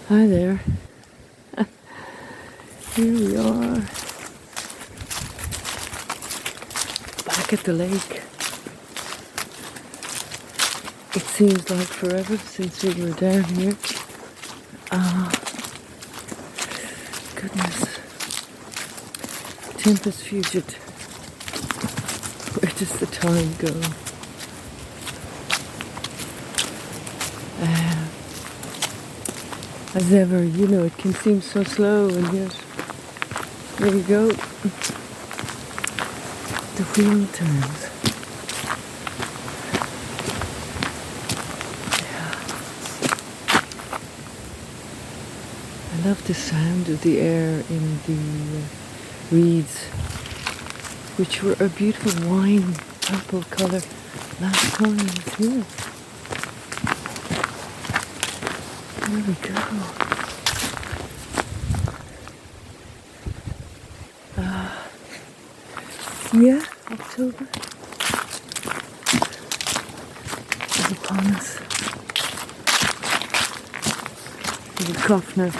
Hi there. Here we are. Back at the lake. It seems like forever since we were down here. Goodness. Tempest fugit. Where does the time go? As ever, you know, it can seem so slow, and yet, there you go. The wheel turns. Yeah. I love the sound of the air in the reeds, which were a beautiful wine purple colour last time I was here. There we go. Yeah, October is upon us. Little cough now.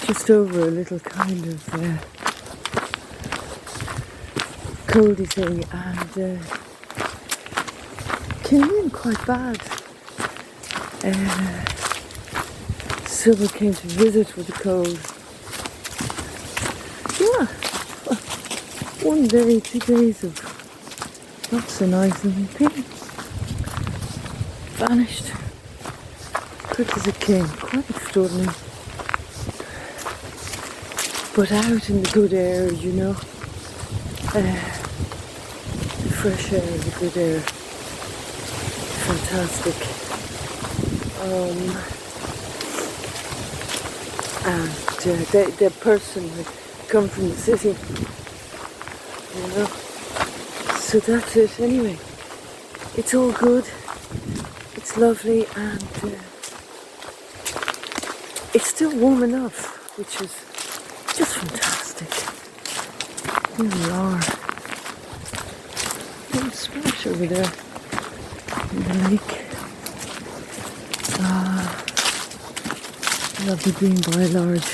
Just over a little kind of coldy thing, and came in quite bad. Silver came to visit with the cold. Yeah, 1 day, 2 days of not so nice and thing. Vanished quick as it came. Quite extraordinary. But out in the good air, you know. The fresh air, the good air. Fantastic. And the person had come from the city, you know. So that's it. Anyway, it's all good. It's lovely, and it's still warm enough, which is just fantastic. Here we are. Little splash over there in the lake. Lovely being by a large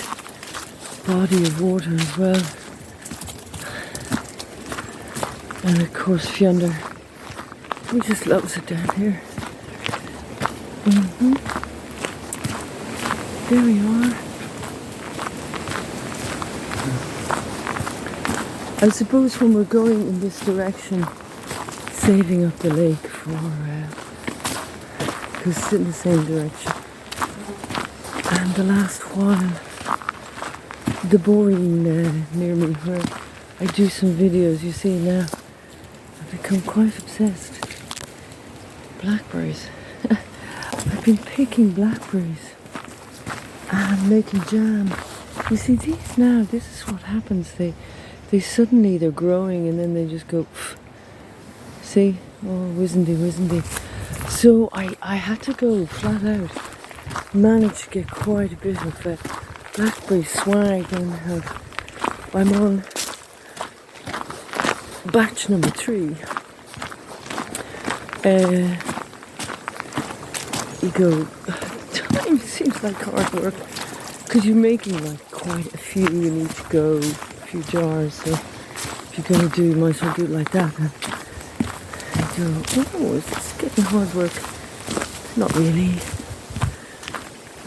body of water as well. And of course Fionda, he just loves it down here. There we are. I suppose when we're going in this direction, saving up the lake for, because it's in the same direction. And the last while, the boring near me where I do some videos, you see now, I've become quite obsessed. Blackberries. I've been picking blackberries and making jam. You see these now, this is what happens. They suddenly, they're growing and then they just go, pff. See? Oh, wizendy. So I had to go flat out. Managed to get quite a bit of blackberry swag, and I'm on batch number 3. You go, time seems like hard work because you're making like quite a few in each go, a few jars. So if you're going to do, you might as well do it like that. And you go, oh, is this getting hard work? Not really.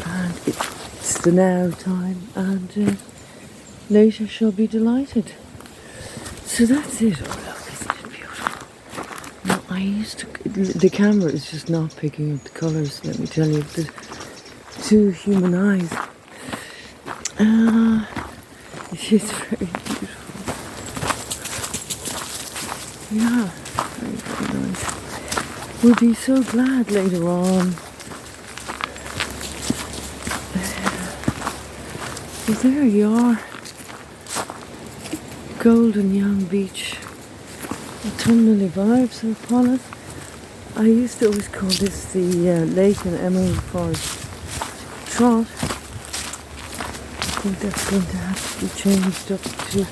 And it's the now time, and later shall be delighted. So that's it. Oh look, isn't it beautiful? Now the camera is just not picking up the colours, let me tell you, the two human eyes. It is very beautiful. Yeah, very nice. We'll be so glad later on. So there you are. Golden young beach. Autumnally vibes are upon us. I used to always call this the lake in Emerald Forest Trot. I think that's going to have to be changed up to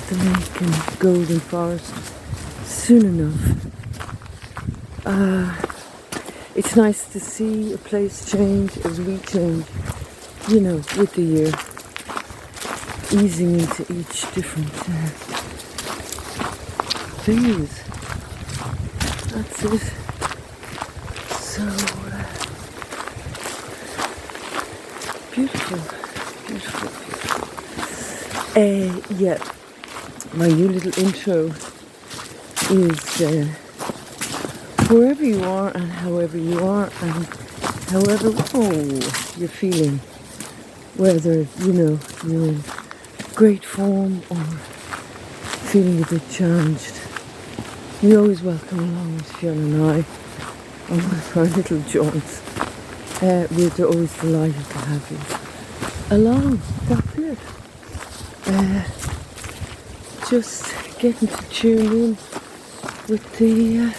the lake and golden forest soon enough. It's nice to see a place change as we change, you know, with the year, easing into each different phase. That's it. So beautiful, beautiful, beautiful. Yeah, my new little intro is wherever you are and however you are and however you're feeling, whether, you know, you're in great form or feeling a bit challenged. You're always welcome along with Fiona and I on one of our little jaunts. We're always delighted to have you along. That's it. Just getting to tune in with the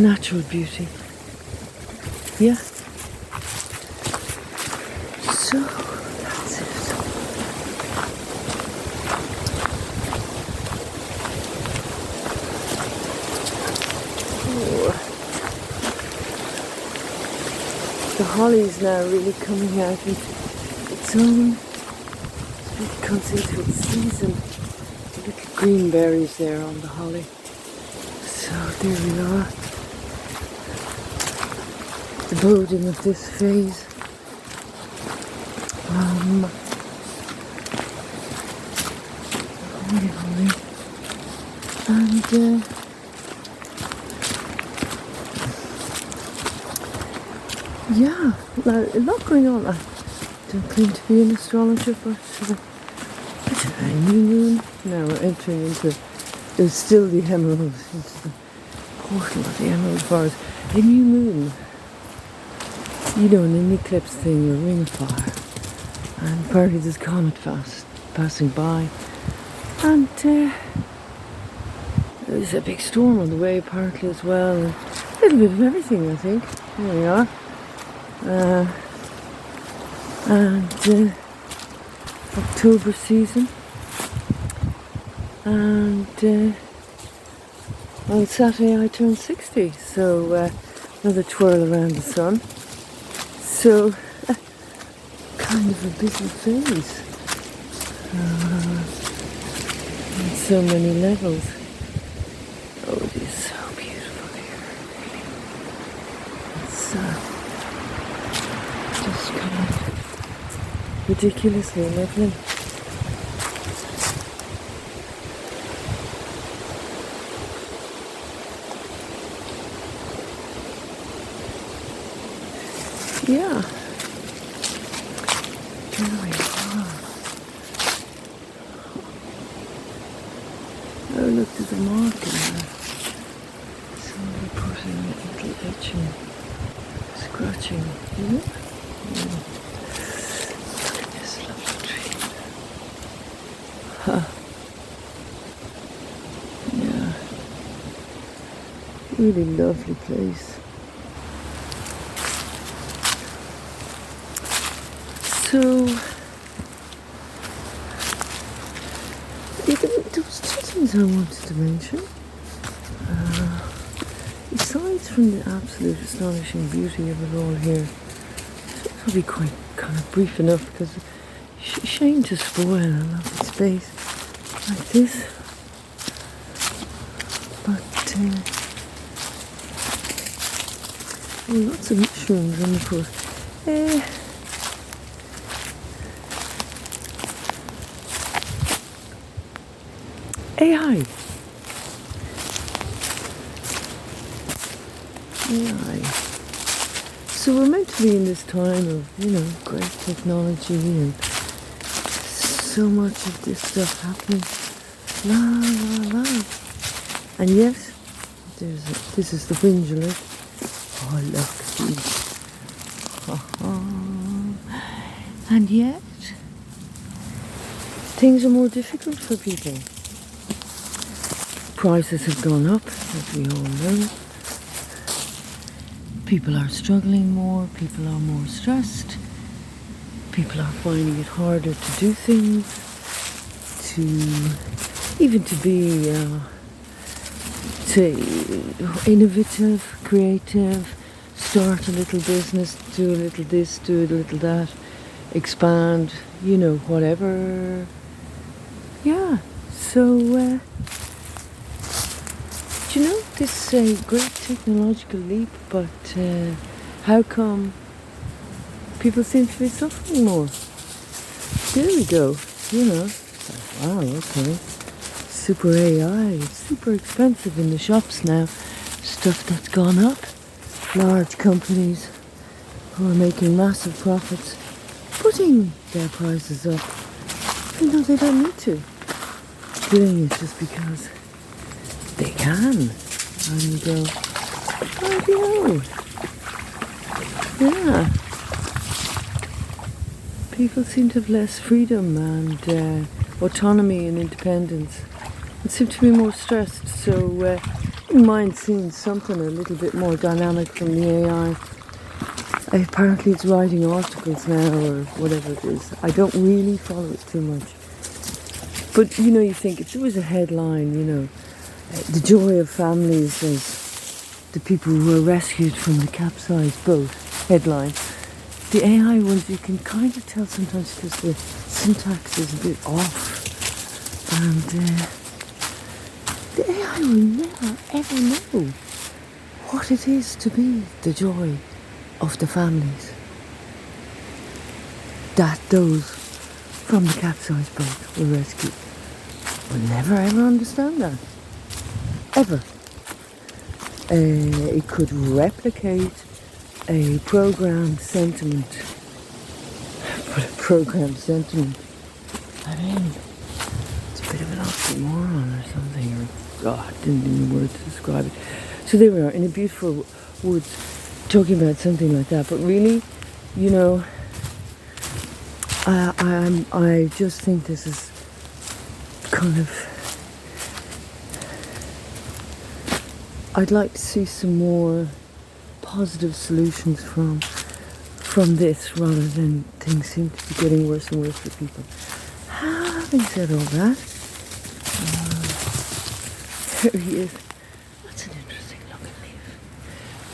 natural beauty. Yeah. So that's it. Oh. The holly's now really coming out into its own. It comes into its season. The little green berries there on the holly. So there we are. The boding of this phase. Holly. And yeah, a lot going on. I don't claim to be an astrologer, but it's a new moon. Now we're entering into, there's still the emerald, into the portal of the emerald forest. A new moon. You know, an eclipse thing, a ring of fire. And apparently there's a comet passing by. And there's a big storm on the way apparently as well. And a little bit of everything, I think. Here we are. October season. And on Saturday I turned 60. So another twirl around the sun. So kind of a busy phase on so many levels. Oh, it is so beautiful here, really. It's just kind of ridiculously lovely. Yeah. There we are. Oh, look, there's a mark in there. Somebody putting a little etching, scratching. Yeah. Look at this lovely tree. Huh. Yeah. Really lovely place. So, there was two things I wanted to mention. Besides from the absolute astonishing beauty of it all here, this will be quite kind of brief enough because it's shame to spoil a lovely space like this. But, lots of mushrooms on the course. AI. So we're meant to be in this time of, you know, great technology and so much of this stuff happening. La la la. And yet, this is the whinge alert. Oh look. And yet, things are more difficult for people. Prices have gone up, as we all know. People are struggling more, people are more stressed. People are finding it harder to do things, to even to be innovative, creative, start a little business, do a little this, do a little that, expand, whatever. Yeah, so this is a great technological leap, but how come people seem to be suffering more? There we go, wow, okay. Super AI, it's super expensive in the shops now. Stuff that's gone up. Large companies who are making massive profits, putting their prices up, even though they don't need to. Doing it just because they can. And you go, oh, yeah. People seem to have less freedom and autonomy and independence, and seem to be more stressed. So you mind seeing something a little bit more dynamic from the AI. Apparently it's writing articles now or whatever it is. I don't really follow it too much. But you think if there was a headline, the joy of families is the people who were rescued from the capsized boat, headline. The AI ones, you can kind of tell sometimes because the syntax is a bit off. And the AI will never ever know what it is to be the joy of the families that those from the capsized boat were rescued. We'll never ever understand that. Ever. It could replicate a programmed sentiment. But a programmed sentiment, I mean, it's a bit of an oxymoron or something, or God, I didn't know the word to describe it. So there we are, in a beautiful woods, talking about something like that. But really, I just think this is kind of, I'd like to see some more positive solutions from this, rather than things seem to be getting worse and worse for people. Having said all that, there he is. That's an interesting looking leaf.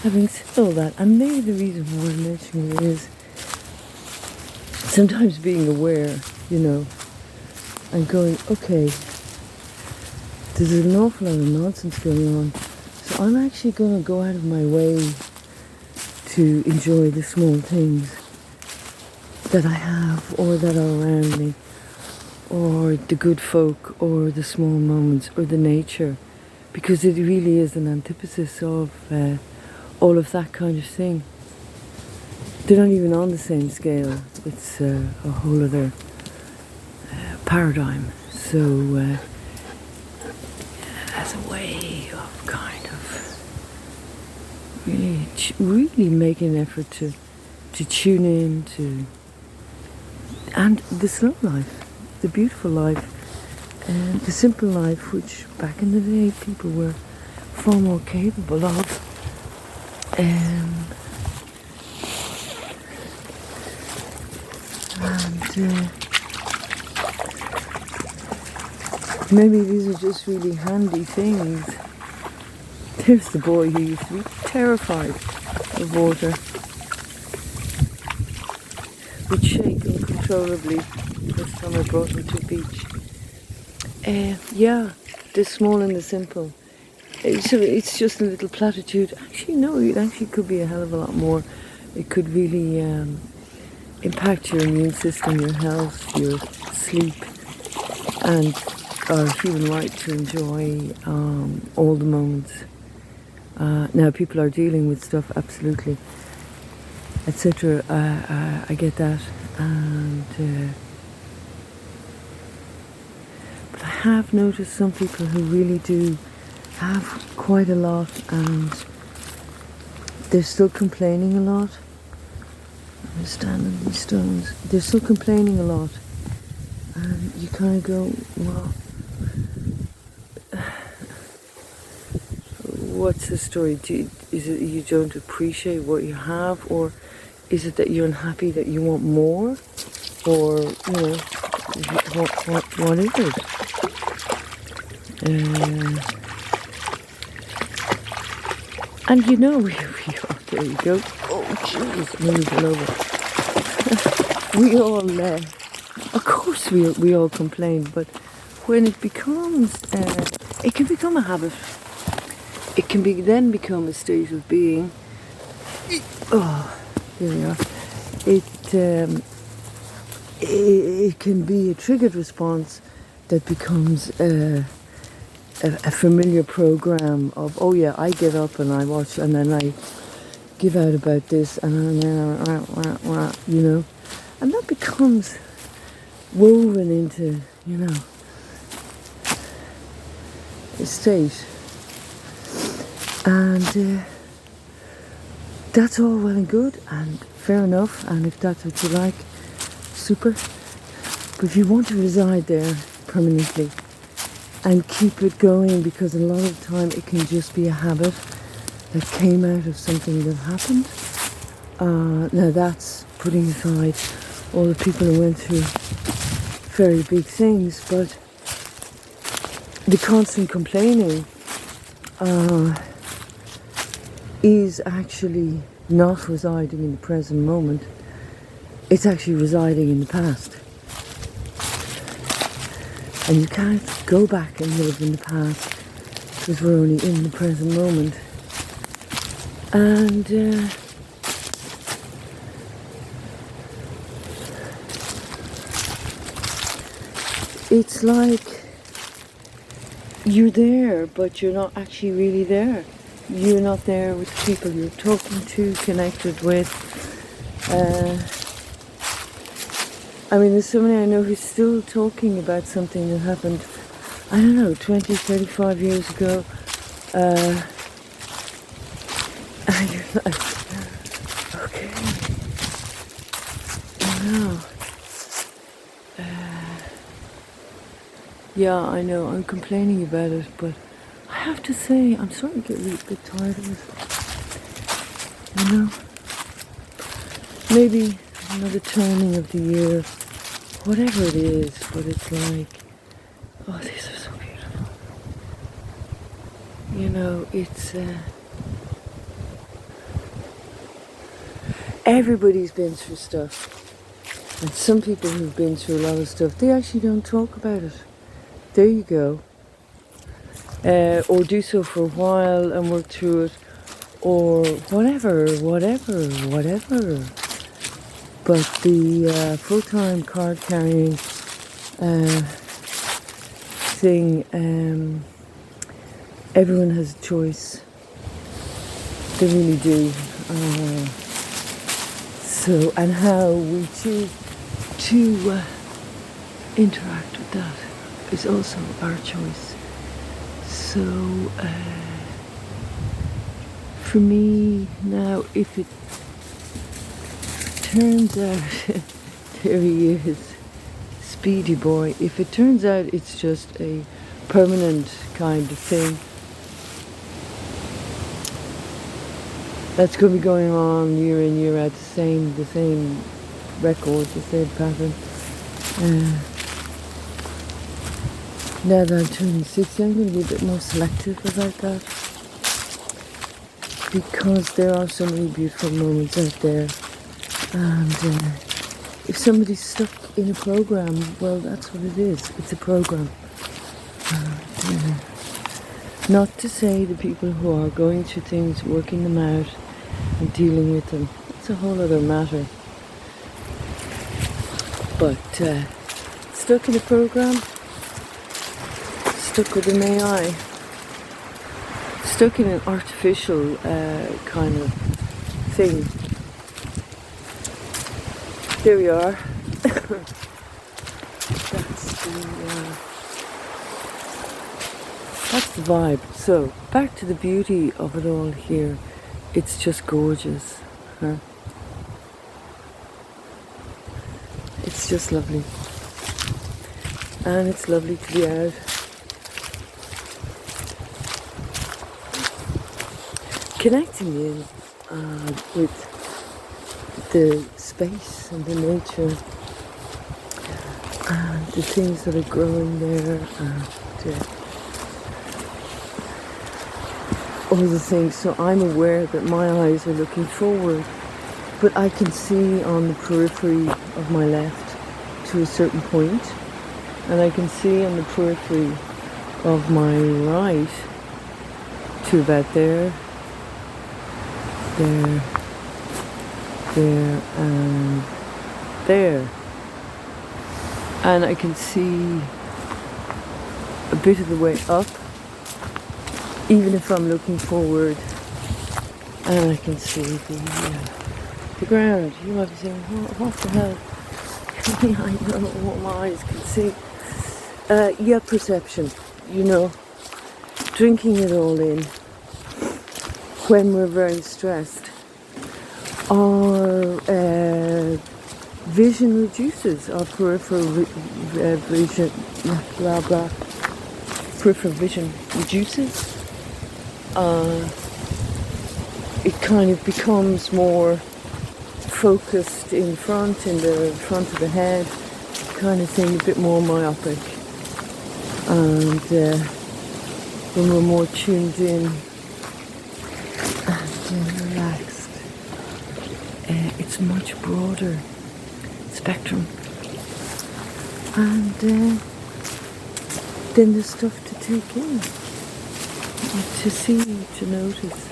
Having said all that, and maybe the reason why I'm mentioning it is sometimes being aware, and going, okay, there's an awful lot of nonsense going on, so I'm actually going to go out of my way to enjoy the small things that I have or that are around me, or the good folk, or the small moments, or the nature, because it really is an antithesis of all of that kind of thing. They're not even on the same scale. It's a whole other paradigm. So as a way of kind of really making an effort to tune in to, and the slow life, the beautiful life, and the simple life, which back in the day people were far more capable of. And maybe these are just really handy things. There's the boy who used to be terrified of water, would shake uncontrollably the first time I brought him to the beach. Yeah, the small and the simple. So it's just a little platitude. Actually, no, it actually could be a hell of a lot more. It could really impact your immune system, your health, your sleep, and our human right to enjoy all the moments. Now, people are dealing with stuff, absolutely, etc. I get that, and but I have noticed some people who really do have quite a lot, and they're still complaining a lot. I'm standing on these stones. They're still complaining a lot, and you kind of go, well, what's the story? Is it you don't appreciate what you have, or Is it that you're unhappy, that you want more? Or, what is it? And we are, there you go. Oh, jeez, nearly fell over. We all, of course we all complain, but when it becomes, it can become a habit. It can then become a state of being. Oh, here we are. It can be a triggered response that becomes a familiar program of, oh yeah, I get up and I watch and then I give out about this and and that becomes woven into, the state. And that's all well and good and fair enough, and if that's what you like, super. But if you want to reside there permanently and keep it going, because a lot of the time it can just be a habit that came out of something that happened. Now that's putting aside all the people who went through very big things, but the constant complaining is actually not residing in the present moment. It's actually residing in the past. And you can't go back and live in the past because we're only in the present moment. And it's like you're there, but you're not actually really there. You're not there with the people you're talking to, connected with. There's somebody I know who's still talking about something that happened, 20, 35 years ago. And you're like, okay. Yeah, I know, I'm complaining about it, but I have to say, I'm starting to get a little bit tired of it. Maybe another turning of the year, whatever it is, but it's like, oh, these are so beautiful. It's, everybody's been through stuff. And some people who've been through a lot of stuff, they actually don't talk about it. There you go. Or do so for a while and work through it, or whatever. But the full-time card-carrying thing, everyone has a choice. They really do. And how we choose to interact with that is also our choice. So, for me now, if it turns out, there he is, Speedy Boy, if it turns out it's just a permanent kind of thing, that's going to be going on year in, year out, the same record, the same pattern. Now that I'm turning 60, I'm going to be a bit more selective about that, because there are so many beautiful moments out there, and if somebody's stuck in a program, well, that's what it is. It's a program. Not to say the people who are going through things, working them out and dealing with them, it's a whole other matter. But stuck in a program, stuck with an AI, stuck in an artificial kind of thing. There we are. That's the vibe. So, back to the beauty of it all here. It's just gorgeous. Huh? It's just lovely. And it's lovely to be out. Connecting in with the space and the nature and the things that are growing there and all the things. So I'm aware that my eyes are looking forward, but I can see on the periphery of my left to a certain point, and I can see on the periphery of my right to about there, and there. And I can see a bit of the way up, even if I'm looking forward, and I can see the ground. You might be saying, what the hell? I know what my eyes can see. Perception, drinking it all in when we're very stressed. Our vision reduces, our peripheral vision, peripheral vision reduces. It kind of becomes more focused in the front of the head, kind of thing, a bit more myopic. And when we're more tuned in and relaxed, it's much broader spectrum. And then there's stuff to take in, to see, to notice.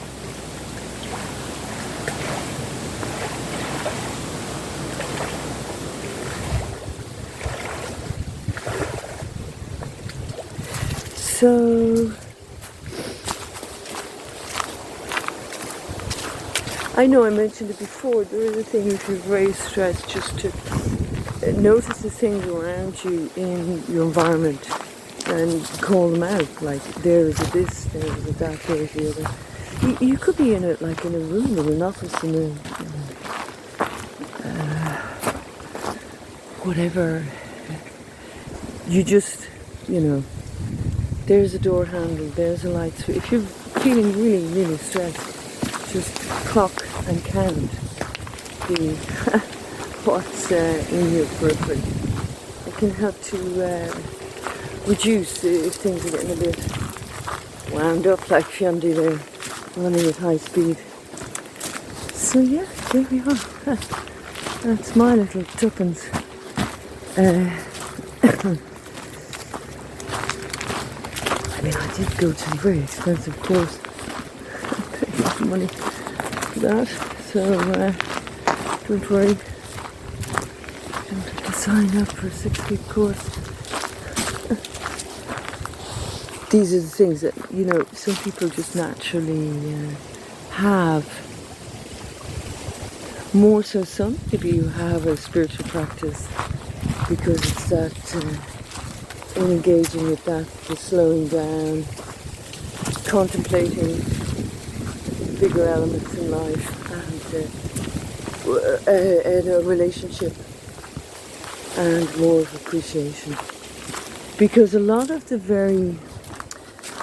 So I know I mentioned it before, there is a thing if you're very stressed, just to notice the things around you in your environment and call them out, like there is a this, there is a that, there is the other. You could be in a room, in an office, in whatever. You just, there's a door handle, there's a light switch. If you're feeling really, really stressed, just clock and count what's in your periphery. It can help to reduce if things are getting a bit wound up, like Fiondy there, running at high speed. So yeah, there we are. That's my little tuppence. I did go to a very expensive course. I paid a lot of money for that, so don't worry. You don't have to sign up for a 6-week course. These are the things that, some people just naturally have. More so some, maybe you have a spiritual practice because it's that in engaging with that, the slowing down, contemplating bigger elements in life and a relationship and more of appreciation. Because a lot of the very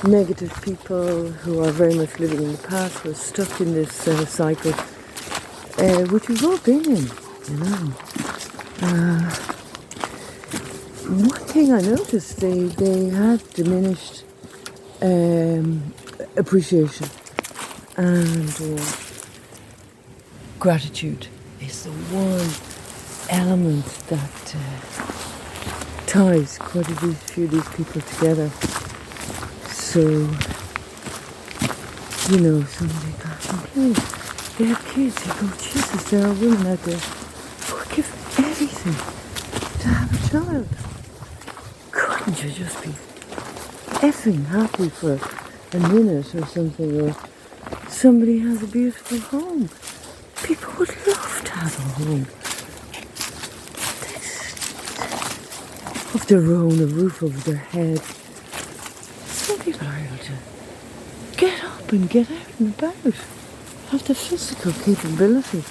negative people who are very much living in the past were stuck in this cycle, which we've all been in, One thing I noticed, they had diminished appreciation, and gratitude is the one element that ties quite a few of these people together. So, somebody got complained. They have kids. You go, Jesus, there are women out there who would give everything to have a child. Couldn't you just be effing happy for a minute or something? Or somebody has a beautiful home. People would love to have a home of their own, a roof over their head. Some people are able to get up and get out and about, have the physical capability,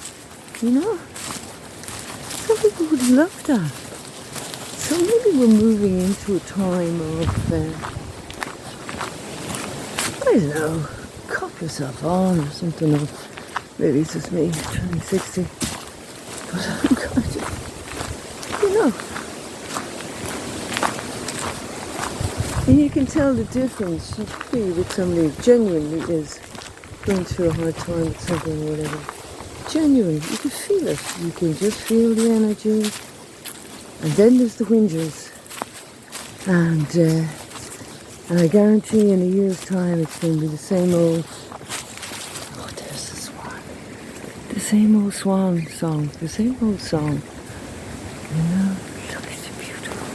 Some people would love that. So maybe we're moving into a time of, I don't know, cop yourself on or something, or maybe it's just me, turning 60. But I'm kind of, you know, and you can tell the difference you feel with somebody who genuinely is going through a hard time with something or whatever. Genuinely, you can feel it. You can just feel the energy. And then there's the whingers. And I guarantee in a year's time it's going to be the same old, oh, there's the swan. The same old swan song, the same old song. You know, look, it's beautiful.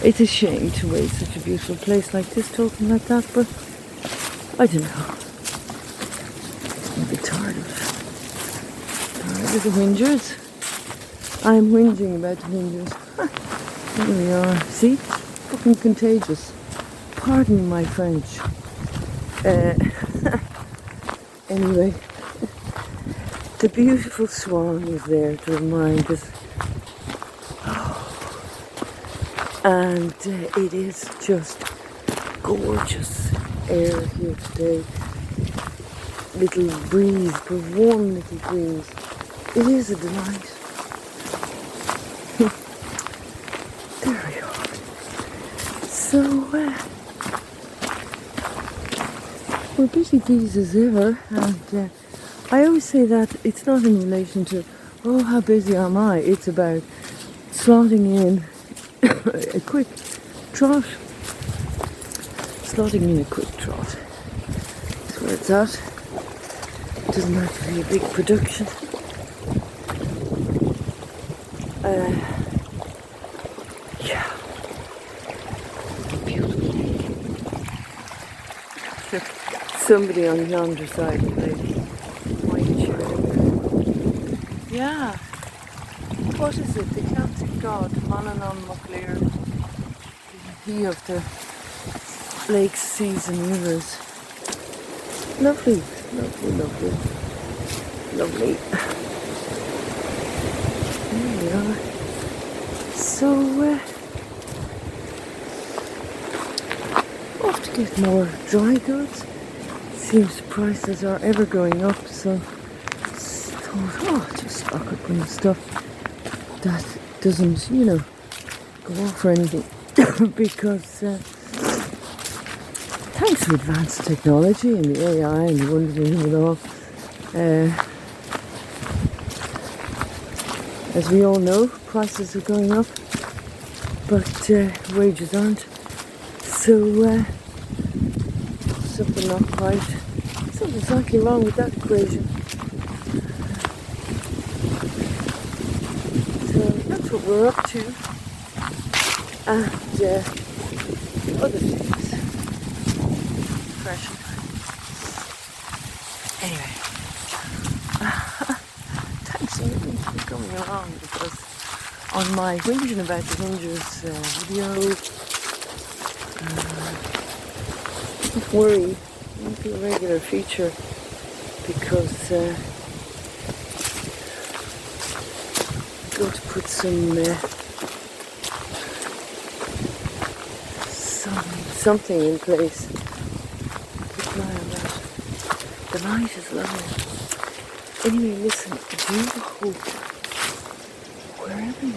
It's a shame to waste such a beautiful place like this talking like that, but I don't know. I'm a bit tired of the whingers. I'm whinging about the whingers. Here we are. See? Fucking contagious. Pardon my French. Anyway, the beautiful swan is there to remind us. And it is just gorgeous air here today. Little breeze, but warm little breeze. It is a delight. There we are. So, we're busy bees as ever, and I always say that it's not in relation to, oh, how busy am I? It's about slotting in a quick trot. Slotting in a quick trot. That's where it's at. It doesn't have to be a big production. Yeah. Beautiful. Somebody on yonder side of the lake. White shirt. Yeah. What is it? The Celtic god, Manannán Macléir. He of the lakes, seas and rivers. Lovely, lovely, lovely. Lovely. There we are. So, off to get more dry goods. Seems prices are ever going up, so thought, oh, just stock up on stuff that doesn't, you know, go off or anything. Because thanks to advanced technology and the AI and the wonders of it all, as we all know, prices are going up, but wages aren't. So something not quite, something's slightly wrong with that equation. So that's what we're up to, and other things. Depression. Anyway, thanks a million for coming along, because on my whinging about the Rangers video, don't worry, it won't be a regular feature, because I'm going to put something in place. Keep an eye on that. The night is lovely. Anyway, listen, do hope wherever you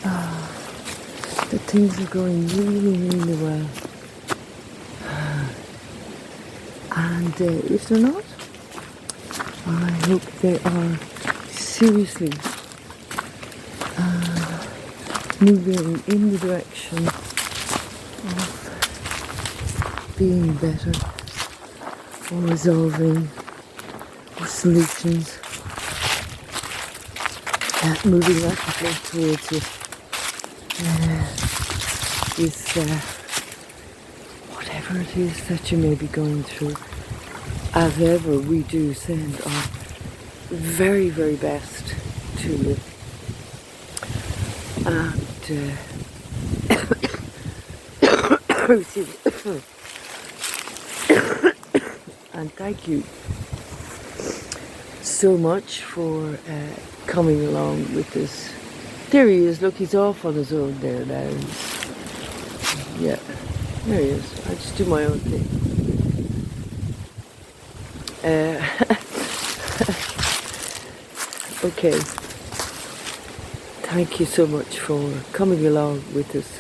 are that things are going really, really well. And if they're not, I hope they are seriously moving in the direction of being better, or resolving, or solutions, moving rapidly towards it. Whatever it is that you may be going through, as ever, we do send our very, very best to you. And and thank you so much for coming along with this. There he is, look, he's off on his own there now. Yeah, there he is. I just do my own thing. Okay. Thank you so much for coming along with us.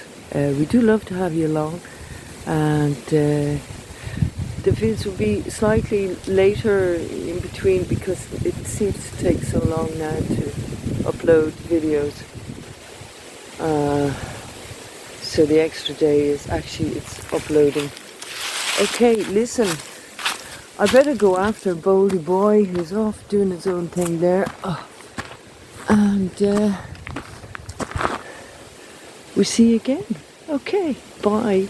We do love to have you along, and the vids will be slightly later in between because it seems to take so long now to upload videos. So the extra day is actually it's uploading. Okay, listen, I better go after Boldy Boy who's off doing his own thing there. And we see you again. Okay, bye.